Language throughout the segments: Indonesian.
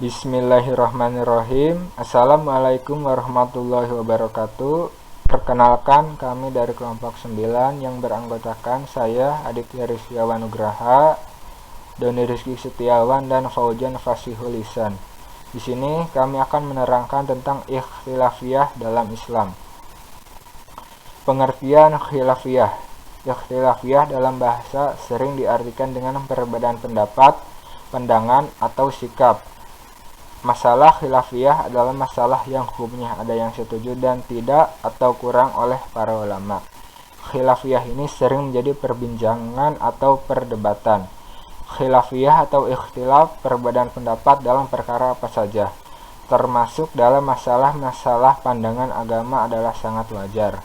Bismillahirrahmanirrahim. Assalamualaikum warahmatullahi wabarakatuh. Perkenalkan, kami dari kelompok 9 yang beranggotakan saya Aditya Rizkyawan Nugraha, Doni Rizky Setiawan, dan Fauzan Fasihul Lisan. Di sini kami akan menerangkan tentang ikhtilafiyah dalam Islam. Pengertian khilafiyah. Ikhtilafiyah dalam bahasa sering diartikan dengan perbedaan pendapat, pandangan, atau sikap. Masalah khilafiyah adalah masalah yang hukumnya ada yang setuju dan tidak atau kurang oleh para ulama. Khilafiyah ini sering menjadi perbincangan atau perdebatan. Khilafiyah atau ikhtilaf perbedaan pendapat dalam perkara apa saja, termasuk dalam masalah-masalah pandangan agama adalah sangat wajar.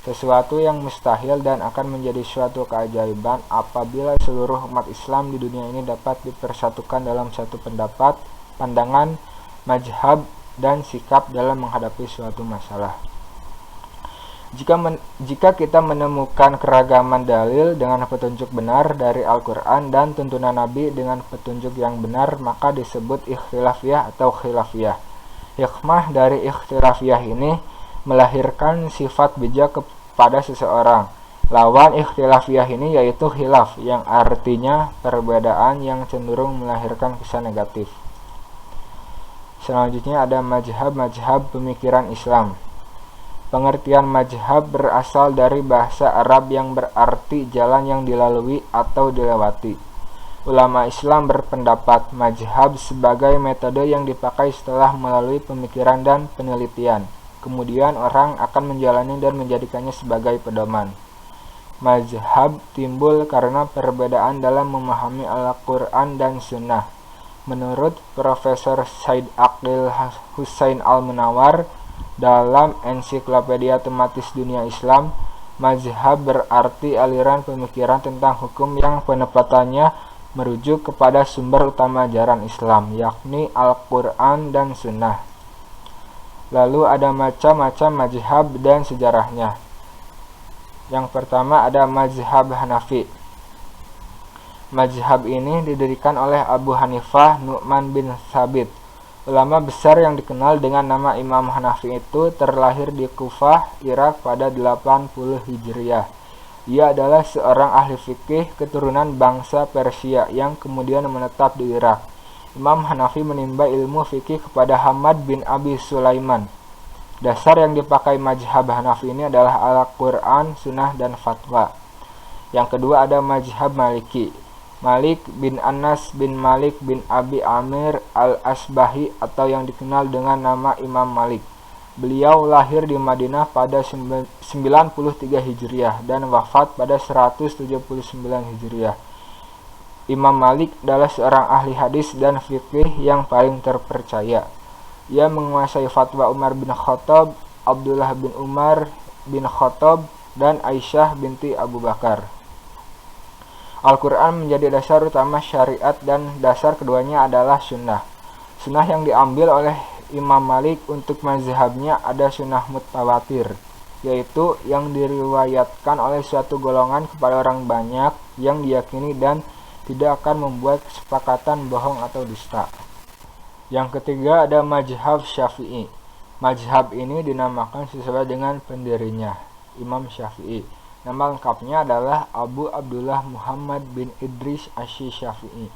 Sesuatu yang mustahil dan akan menjadi suatu keajaiban apabila seluruh umat Islam di dunia ini dapat dipersatukan dalam satu pendapat, pandangan, mazhab, dan sikap dalam menghadapi suatu masalah. Jika kita menemukan keragaman dalil dengan petunjuk benar dari Al-Quran dan tuntunan Nabi dengan petunjuk yang benar, maka disebut ikhtilafiyah atau khilafiyah. Hikmah dari ikhtilafiyah ini melahirkan sifat bijak kepada seseorang. Lawan ikhtilafiyah ini yaitu khilaf, yang artinya perbedaan yang cenderung melahirkan kesan negatif. Selanjutnya ada mazhab pemikiran Islam. Pengertian mazhab berasal dari bahasa Arab yang berarti jalan yang dilalui atau dilewati. Ulama Islam berpendapat mazhab sebagai metode yang dipakai setelah melalui pemikiran dan penelitian. Kemudian orang akan menjalani dan menjadikannya sebagai pedoman. Mazhab timbul karena perbedaan dalam memahami Al-Quran dan Sunnah. Menurut Profesor Said Aqil Husain Al-Munawar dalam Ensiklopedia Tematis Dunia Islam, mazhab berarti aliran pemikiran tentang hukum yang penempatannya merujuk kepada sumber utama ajaran Islam, yakni Al-Quran dan Sunnah. Lalu ada macam-macam mazhab dan sejarahnya. Yang pertama ada mazhab Hanafi. Mazhab ini didirikan oleh Abu Hanifah Nu'man bin Thabit. Ulama besar yang dikenal dengan nama Imam Hanafi itu terlahir di Kufah, Irak pada 80 Hijriah. Ia adalah seorang ahli fikih keturunan bangsa Persia yang kemudian menetap di Irak. Imam Hanafi menimba ilmu fikih kepada Hamad bin Abi Sulaiman. Dasar yang dipakai mazhab Hanafi ini adalah Al-Quran, Sunnah, dan Fatwa. Yang kedua ada mazhab Maliki. Malik bin Anas bin Malik bin Abi Amir al-Asbahi atau yang dikenal dengan nama Imam Malik. Beliau lahir di Madinah pada 93 Hijriah dan wafat pada 179 Hijriah. Imam Malik adalah seorang ahli hadis dan fikih yang paling terpercaya. Ia menguasai fatwa Umar bin Khattab, Abdullah bin Umar bin Khattab, dan Aisyah binti Abu Bakar. Al-Quran menjadi dasar utama syariat dan dasar keduanya adalah sunnah. Sunnah yang diambil oleh Imam Malik untuk mazhabnya ada sunnah mutawatir, yaitu yang diriwayatkan oleh suatu golongan kepada orang banyak yang diyakini dan tidak akan membuat kesepakatan bohong atau dusta. Yang ketiga ada mazhab Syafi'i. Mazhab ini dinamakan sesuai dengan pendirinya, Imam Syafi'i. Nama lengkapnya adalah Abu Abdullah Muhammad bin Idris Asy-Syafi'i.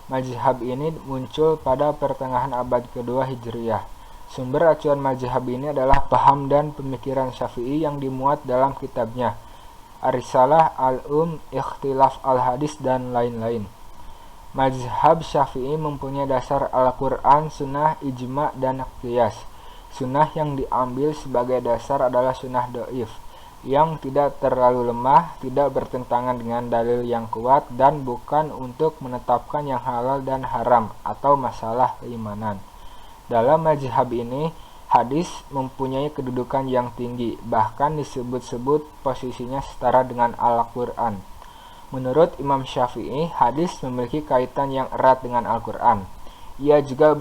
Mazhab ini muncul pada pertengahan abad kedua Hijriah. Sumber acuan mazhab ini adalah paham dan pemikiran Syafi'i yang dimuat dalam kitabnya Ar-Risalah, Al-Um, Ikhtilaf Al-Hadis, dan lain-lain. Mazhab Syafi'i mempunyai dasar Al-Quran, Sunnah, Ijma', dan Qiyas. Sunnah yang diambil sebagai dasar adalah sunnah dhaif, yang tidak terlalu lemah, tidak bertentangan dengan dalil yang kuat, dan bukan untuk menetapkan yang halal dan haram atau masalah keimanan. Dalam mazhab ini, hadis mempunyai kedudukan yang tinggi, bahkan disebut-sebut posisinya setara dengan Al-Quran. Menurut Imam Syafi'i, hadis memiliki kaitan yang erat dengan Al-Quran. Ia juga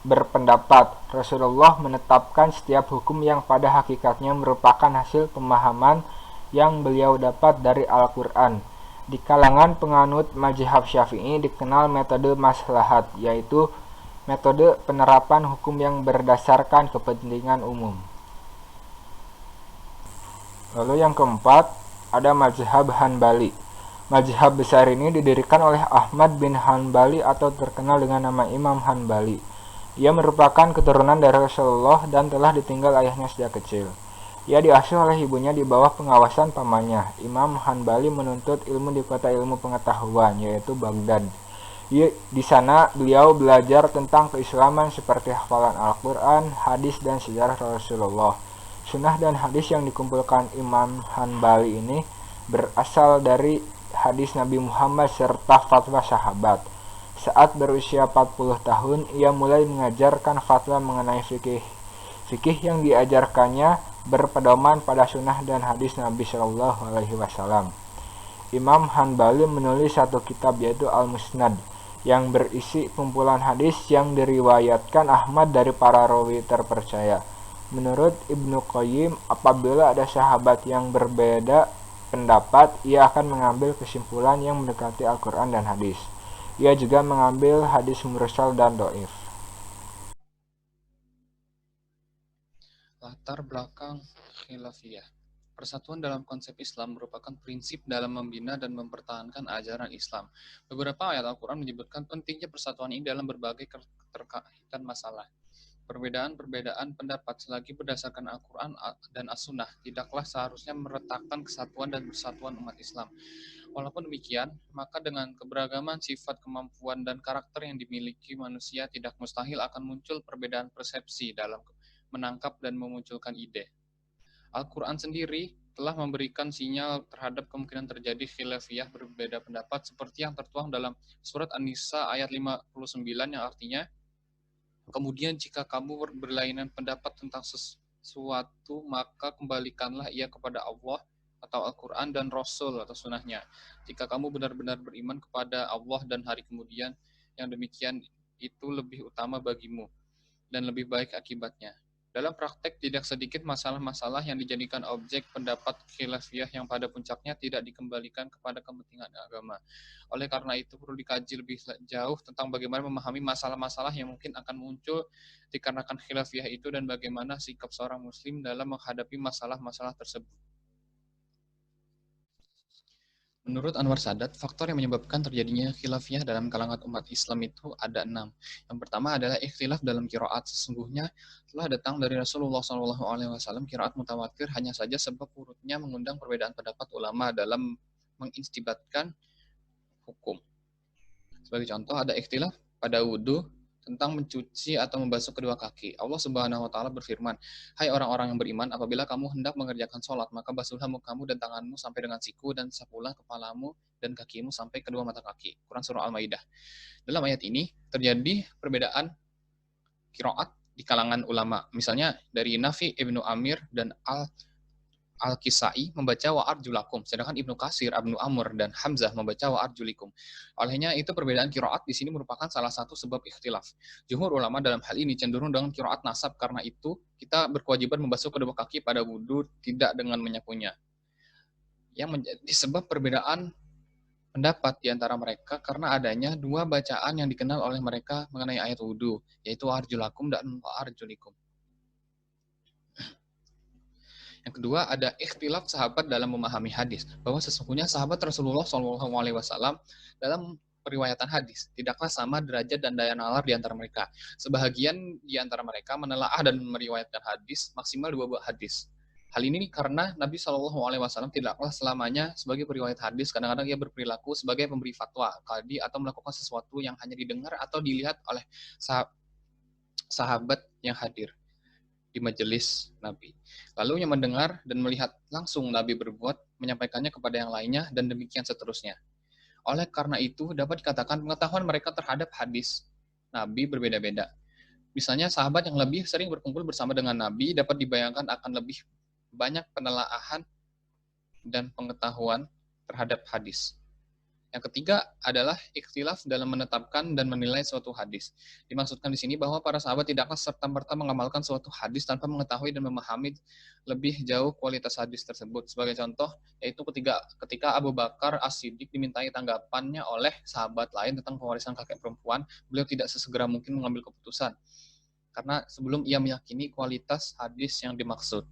berpendapat Rasulullah menetapkan setiap hukum yang pada hakikatnya merupakan hasil pemahaman yang beliau dapat dari Al-Quran. Di kalangan penganut mazhab Syafi'i dikenal metode maslahat, yaitu metode penerapan hukum yang berdasarkan kepentingan umum. Lalu yang keempat, ada mazhab Hanbali. Mazhab besar ini didirikan oleh Ahmad bin Hanbali atau terkenal dengan nama Imam Hanbali. Ia merupakan keturunan dari Rasulullah dan telah ditinggal ayahnya sejak kecil. Ia diasuh oleh ibunya di bawah pengawasan pamannya. Imam Hanbali menuntut ilmu di kota ilmu pengetahuan, yaitu Baghdad. Di sana beliau belajar tentang keislaman seperti hafalan Al-Quran, hadis, dan sejarah Rasulullah. Sunnah dan hadis yang dikumpulkan Imam Hanbali ini berasal dari hadis Nabi Muhammad serta fatwa sahabat. Saat berusia 40 tahun, ia mulai mengajarkan fatwa mengenai fikih. Fikih yang diajarkannya berpedoman pada sunnah dan hadis Nabi Shallallahu Alaihi Wasallam. Imam Hanbali menulis satu kitab yaitu Al-Musnad yang berisi kumpulan hadis yang diriwayatkan Ahmad dari para rawi terpercaya. Menurut Ibnu Qayyim, apabila ada sahabat yang berbeda pendapat, ia akan mengambil kesimpulan yang mendekati Al-Quran dan hadis. Ia juga mengambil hadis mursal dan dhaif. Latar belakang khilafiyah. Persatuan dalam konsep Islam merupakan prinsip dalam membina dan mempertahankan ajaran Islam. Beberapa ayat Al-Quran menyebutkan pentingnya persatuan ini dalam berbagai keterkaitan masalah. Perbedaan-perbedaan pendapat selagi berdasarkan Al-Quran dan As-Sunnah tidaklah seharusnya meretakkan kesatuan dan persatuan umat Islam. Walaupun demikian, maka dengan keberagaman sifat, kemampuan, dan karakter yang dimiliki manusia tidak mustahil akan muncul perbedaan persepsi dalam menangkap dan memunculkan ide. Al-Quran sendiri telah memberikan sinyal terhadap kemungkinan terjadi khilafiyah berbeda pendapat seperti yang tertuang dalam surat An-Nisa ayat 59 yang artinya, kemudian jika kamu berlainan pendapat tentang sesuatu, maka kembalikanlah ia kepada Allah atau Al-Quran dan Rasul atau sunnahnya. Jika kamu benar-benar beriman kepada Allah dan hari kemudian, yang demikian itu lebih utama bagimu dan lebih baik akibatnya. Dalam praktek, tidak sedikit masalah-masalah yang dijadikan objek pendapat khilafiyah yang pada puncaknya tidak dikembalikan kepada kepentingan agama. Oleh karena itu, perlu dikaji lebih jauh tentang bagaimana memahami masalah-masalah yang mungkin akan muncul dikarenakan khilafiyah itu dan bagaimana sikap seorang muslim dalam menghadapi masalah-masalah tersebut. Menurut Anwar Sadat, faktor yang menyebabkan terjadinya khilafiyah dalam kalangan umat Islam itu ada 6. Yang pertama adalah ikhtilaf dalam qiraat. Sesungguhnya telah datang dari Rasulullah SAW qiraat mutawatir hanya saja sebab urutnya mengundang perbedaan pendapat ulama dalam mengistibatkan hukum. Sebagai contoh, ada ikhtilaf pada wudhu tentang mencuci atau membasuh kedua kaki. Allah Subhanahu wa taala berfirman, "Hai orang-orang yang beriman, apabila kamu hendak mengerjakan sholat, maka basuhlah mukamu dan tanganmu sampai dengan siku dan sapulah kepalamu dan kakimu sampai kedua mata kaki." Quran surah Al-Maidah. Dalam ayat ini terjadi perbedaan qiraat di kalangan ulama. Misalnya dari Nafi Ibnu Amir dan Al-Kisai membaca wa arjulakum, sedangkan Ibnu Katsir, Ibnu Amr, dan Hamzah membaca wa arjulikum. Olehnya itu perbedaan qiraat di sini merupakan salah satu sebab ikhtilaf. Jumhur ulama dalam hal ini cenderung dengan qiraat nasab, karena itu kita berkewajiban membasuh kedua kaki pada wudhu, tidak dengan menyapunya. Yang menjadi sebab perbedaan pendapat di antara mereka karena adanya dua bacaan yang dikenal oleh mereka mengenai ayat wudhu, yaitu wa arjulakum dan wa arjulikum. Yang kedua, ada ikhtilaf sahabat dalam memahami hadis, bahwa sesungguhnya sahabat Rasulullah SAW dalam periwayatan hadis tidaklah sama derajat dan daya nalar di antara mereka. Sebahagian di antara mereka menelaah dan meriwayatkan hadis maksimal 2 buah hadis. Hal ini karena Nabi SAW tidaklah selamanya sebagai periwayat hadis, kadang-kadang ia berperilaku sebagai pemberi fatwa, qadi, atau melakukan sesuatu yang hanya didengar atau dilihat oleh sahabat yang hadir di majelis Nabi. Lalu yang mendengar dan melihat langsung Nabi berbuat, menyampaikannya kepada yang lainnya, dan demikian seterusnya. Oleh karena itu, dapat dikatakan pengetahuan mereka terhadap hadis Nabi berbeda-beda. Misalnya, sahabat yang lebih sering berkumpul bersama dengan Nabi dapat dibayangkan akan lebih banyak penelaahan dan pengetahuan terhadap hadis. Yang ketiga adalah ikhtilaf dalam menetapkan dan menilai suatu hadis. Dimaksudkan di sini bahwa para sahabat tidaklah serta-merta mengamalkan suatu hadis tanpa mengetahui dan memahami lebih jauh kualitas hadis tersebut. Sebagai contoh, yaitu ketika Abu Bakar As-Siddiq dimintai tanggapannya oleh sahabat lain tentang pewarisan kakek perempuan, beliau tidak sesegera mungkin mengambil keputusan. Karena sebelum ia meyakini kualitas hadis yang dimaksud.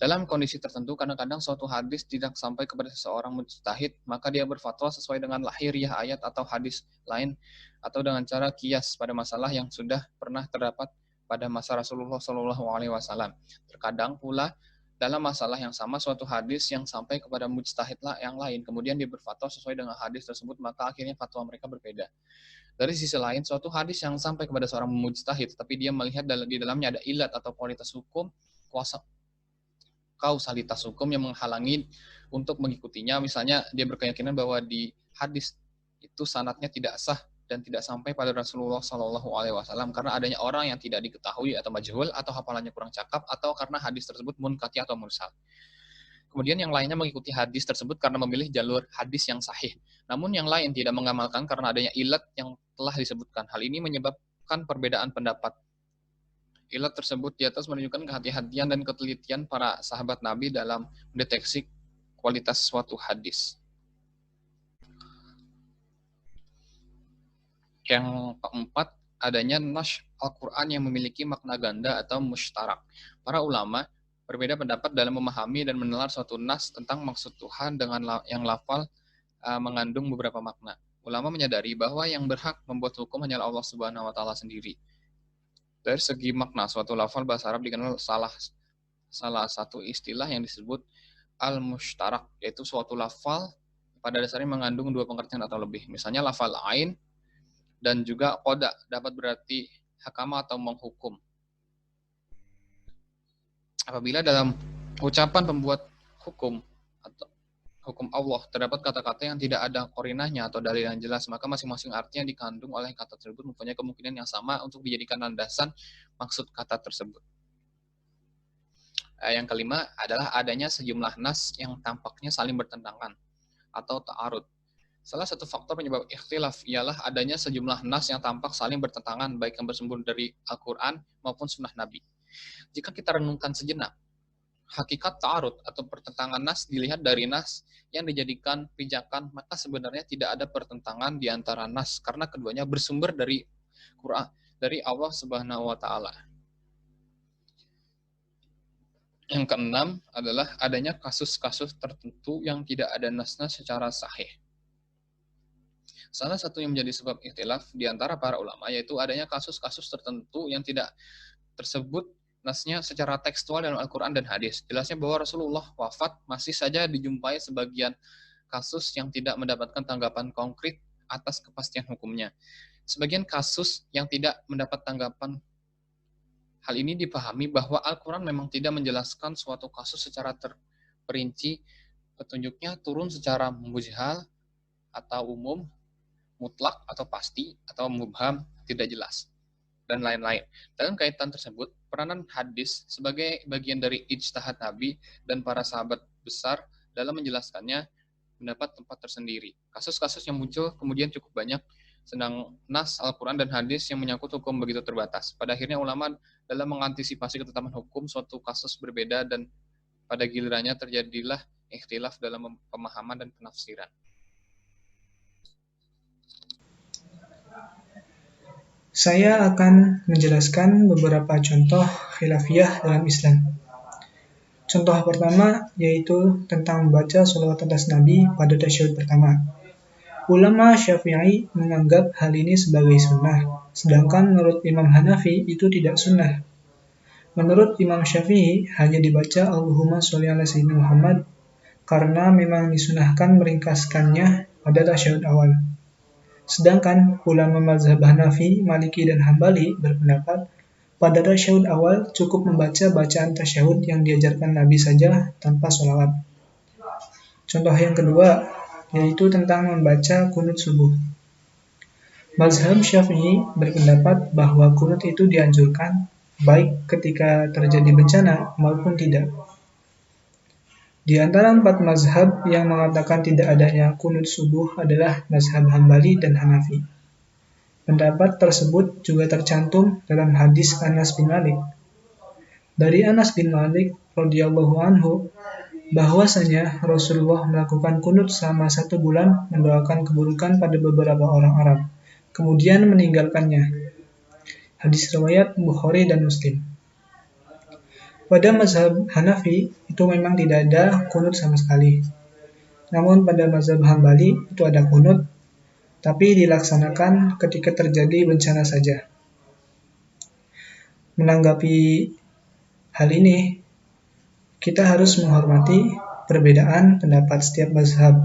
Dalam kondisi tertentu, kadang-kadang suatu hadis tidak sampai kepada seseorang mujtahid, maka dia berfatwa sesuai dengan lahiriah ayat atau hadis lain, atau dengan cara kias pada masalah yang sudah pernah terdapat pada masa Rasulullah SAW. Terkadang pula dalam masalah yang sama suatu hadis yang sampai kepada mujtahid yang lain, kemudian dia berfatwa sesuai dengan hadis tersebut, maka akhirnya fatwa mereka berbeda. Dari sisi lain, suatu hadis yang sampai kepada seorang mujtahid, tapi dia melihat di dalamnya ada ilat atau kualitas hukum, kausalitas hukum yang menghalangi untuk mengikutinya. Misalnya dia berkeyakinan bahwa di hadis itu sanadnya tidak sah dan tidak sampai pada Rasulullah SAW karena adanya orang yang tidak diketahui atau majhul atau hafalannya kurang cakap atau karena hadis tersebut munqati atau mursal. Kemudian yang lainnya mengikuti hadis tersebut karena memilih jalur hadis yang sahih. Namun yang lain tidak mengamalkan karena adanya ilat yang telah disebutkan. Hal ini menyebabkan perbedaan pendapat. Ilat tersebut di atas menunjukkan kehati-hatian dan ketelitian para sahabat Nabi dalam mendeteksi kualitas suatu hadis. Yang keempat, adanya nash Al-Quran yang memiliki makna ganda atau mushtarak. Para ulama berbeda pendapat dalam memahami dan menelar suatu nas tentang maksud Tuhan dengan yang lafal mengandung beberapa makna. Ulama menyadari bahwa yang berhak membuat hukum hanyalah Allah Subhanahu wa taala sendiri. Dari segi makna, suatu lafal bahasa Arab dikenal salah satu istilah yang disebut al-mushtarak, yaitu suatu lafal pada dasarnya mengandung dua pengertian atau lebih. Misalnya lafal ain dan juga qada dapat berarti hakama atau menghukum. Apabila dalam ucapan pembuat hukum atau hukum Allah terdapat kata-kata yang tidak ada qarinahnya atau dalil yang jelas, maka masing-masing arti yang dikandung oleh kata tersebut mempunyai kemungkinan yang sama untuk dijadikan landasan maksud kata tersebut. Yang kelima adalah adanya sejumlah nas yang tampaknya saling bertentangan atau ta'arud. Salah satu faktor penyebab ikhtilaf ialah adanya sejumlah nas yang tampak saling bertentangan, baik yang bersumber dari Al-Quran maupun sunnah Nabi. Jika kita renungkan sejenak, hakikat ta'arud atau pertentangan nas dilihat dari nas yang dijadikan pijakan, maka sebenarnya tidak ada pertentangan di antara nas karena keduanya bersumber dari Quran, dari Allah Subhanahu wa taala. Yang keenam adalah adanya kasus-kasus tertentu yang tidak ada nasnya secara sahih. Salah satu yang menjadi sebab ikhtilaf di antara para ulama yaitu adanya kasus-kasus tertentu yang tidak tersebut nasnya secara tekstual dalam Al-Quran dan hadis. Jelasnya bahwa Rasulullah wafat masih saja dijumpai sebagian kasus yang tidak mendapatkan tanggapan konkret atas kepastian hukumnya. Sebagian kasus yang tidak mendapat tanggapan, hal ini dipahami bahwa Al-Quran memang tidak menjelaskan suatu kasus secara terperinci, petunjuknya turun secara mujhal atau umum, mutlak atau pasti, atau mubham, tidak jelas, dan lain-lain. Dalam kaitan tersebut, peranan hadis sebagai bagian dari ijtihad Nabi dan para sahabat besar dalam menjelaskannya mendapat tempat tersendiri. Kasus-kasus yang muncul kemudian cukup banyak, sedang nas Al-Quran dan hadis yang menyangkut hukum begitu terbatas. Pada akhirnya ulama dalam mengantisipasi ketetapan hukum suatu kasus berbeda dan pada gilirannya terjadilah ikhtilaf dalam pemahaman dan penafsiran. Saya akan menjelaskan beberapa contoh khilafiyah dalam Islam. Contoh pertama yaitu tentang membaca sholawat atas Nabi pada tasyahud pertama. Ulama Syafi'i menganggap hal ini sebagai sunnah, sedangkan menurut Imam Hanafi itu tidak sunnah. Menurut Imam Syafi'i hanya dibaca Allahumma sholli ala sayyidina Muhammad karena memang disunahkan meringkaskannya pada tasyahud awal. Sedangkan ulama mazhab Hanafi, Maliki, dan Hambali berpendapat pada tasyahud awal cukup membaca bacaan tasyahud yang diajarkan Nabi saja tanpa sholawat. Contoh yang kedua yaitu tentang membaca kunut subuh. Mazhab Syafi'i berpendapat bahwa kunut itu dianjurkan baik ketika terjadi bencana maupun tidak. Di antara 4 mazhab yang mengatakan tidak adanya kunut subuh adalah mazhab Hambali dan Hanafi. Pendapat tersebut juga tercantum dalam hadis Anas bin Malik. Dari Anas bin Malik radhiyallahu anhu bahwasanya Rasulullah melakukan kunut selama 1 bulan mendoakan keburukan pada beberapa orang Arab, kemudian meninggalkannya. Hadis riwayat Bukhari dan Muslim. Pada mazhab Hanafi itu memang tidak ada kunut sama sekali. Namun pada mazhab Hambali itu ada kunut, tapi dilaksanakan ketika terjadi bencana saja. Menanggapi hal ini, kita harus menghormati perbedaan pendapat setiap mazhab.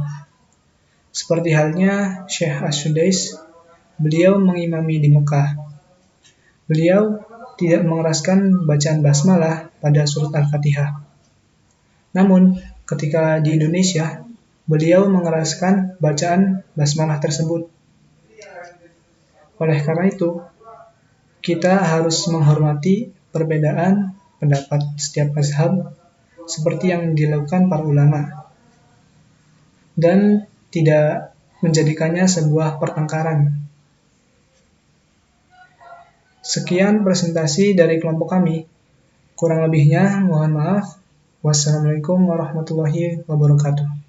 Seperti halnya Syekh Ash-Sudais, beliau mengimami di Mekah. Beliau tidak mengeraskan bacaan basmalah pada surat Al-Fatihah. Namun, ketika di Indonesia, beliau mengeraskan bacaan basmalah tersebut. Oleh karena itu, kita harus menghormati perbedaan pendapat setiap mazhab seperti yang dilakukan para ulama dan tidak menjadikannya sebuah pertengkaran. Sekian presentasi dari kelompok kami. Kurang lebihnya mohon maaf. Wassalamualaikum warahmatullahi wabarakatuh.